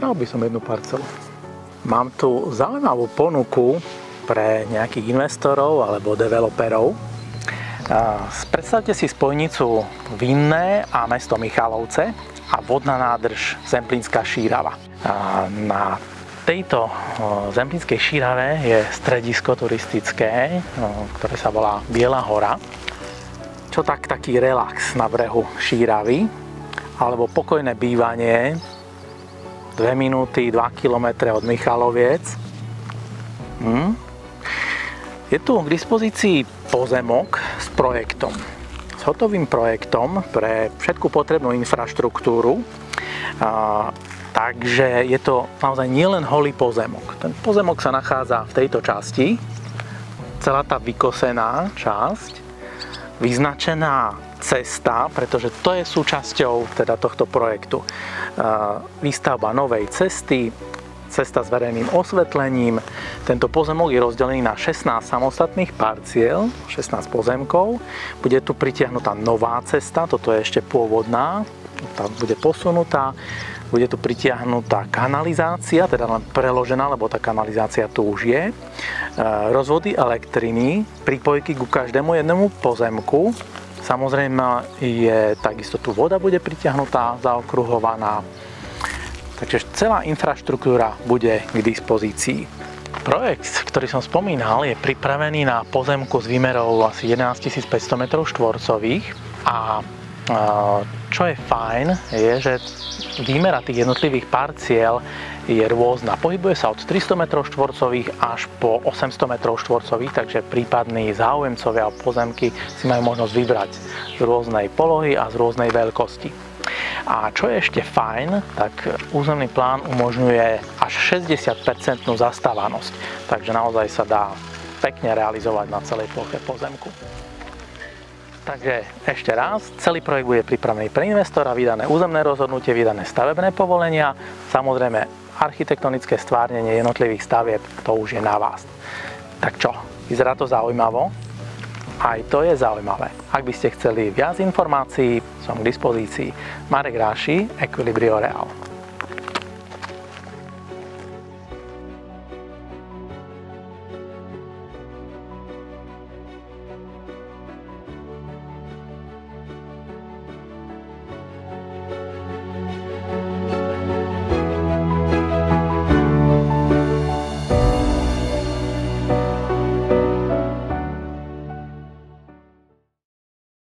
prebral by som jednu parcelu. Mám tu zaujímavú ponuku pre nejakých investorov alebo developerov. Predstavte si spojnicu Vinné a mesto Michalovce a vodná nádrž Zemplínska Šírava. Na tejto Zemplínskej Šírave je stredisko turistické, ktoré sa volá Biela hora. Čo taký relax na brehu Šíravy, alebo pokojné bývanie 2 minúty, 2 km od Michaloviec. Je tu k dispozícii pozemok s projektom. S hotovým projektom pre všetku potrebnú infraštruktúru. Takže je to naozaj nielen holý pozemok. Ten pozemok sa nachádza v tejto časti. Celá tá vykosená časť, vyznačená cesta, pretože to je súčasťou teda tohto projektu. Výstavba novej cesty, cesta s verejným osvetlením. Tento pozemok je rozdelený na 16 samostatných parciel, 16 pozemkov. Bude tu pritiahnutá nová cesta, toto je ešte pôvodná, tá bude posunutá. Bude tu pritiahnutá kanalizácia, teda len preložená, lebo tá kanalizácia tu už je. Rozvody elektriny, pripojky ku každému jednému pozemku. Samozrejme je takisto tu voda bude pritiahnutá, zaokruhovaná. Takže celá infraštruktúra bude k dispozícii. Projekt, ktorý som spomínal, je pripravený na pozemku s výmerou asi 11 500 m2 a čo je fajn, je, že výmera tých jednotlivých parciel je rôzna. Pohybuje sa od 300 m2 až po 800 m2, takže prípadní záujemcovia o pozemky si majú možnosť vybrať z rôznej polohy a z rôznej veľkosti. A čo je ešte fajn, tak územný plán umožňuje až 60% zastávanosť, takže naozaj sa dá pekne realizovať na celej ploche pozemku. Takže ešte raz, celý projekt bude pripravený pre investora, vydané územné rozhodnutie, vydané stavebné povolenia, samozrejme architektonické stvárnenie jednotlivých stavieb, to už je na vás. Tak čo, vyzerá to zaujímavo? Aj to je zaujímavé. Ak by ste chceli viac informácií, som k dispozícii. Marek Ráši, Equilibrio Real.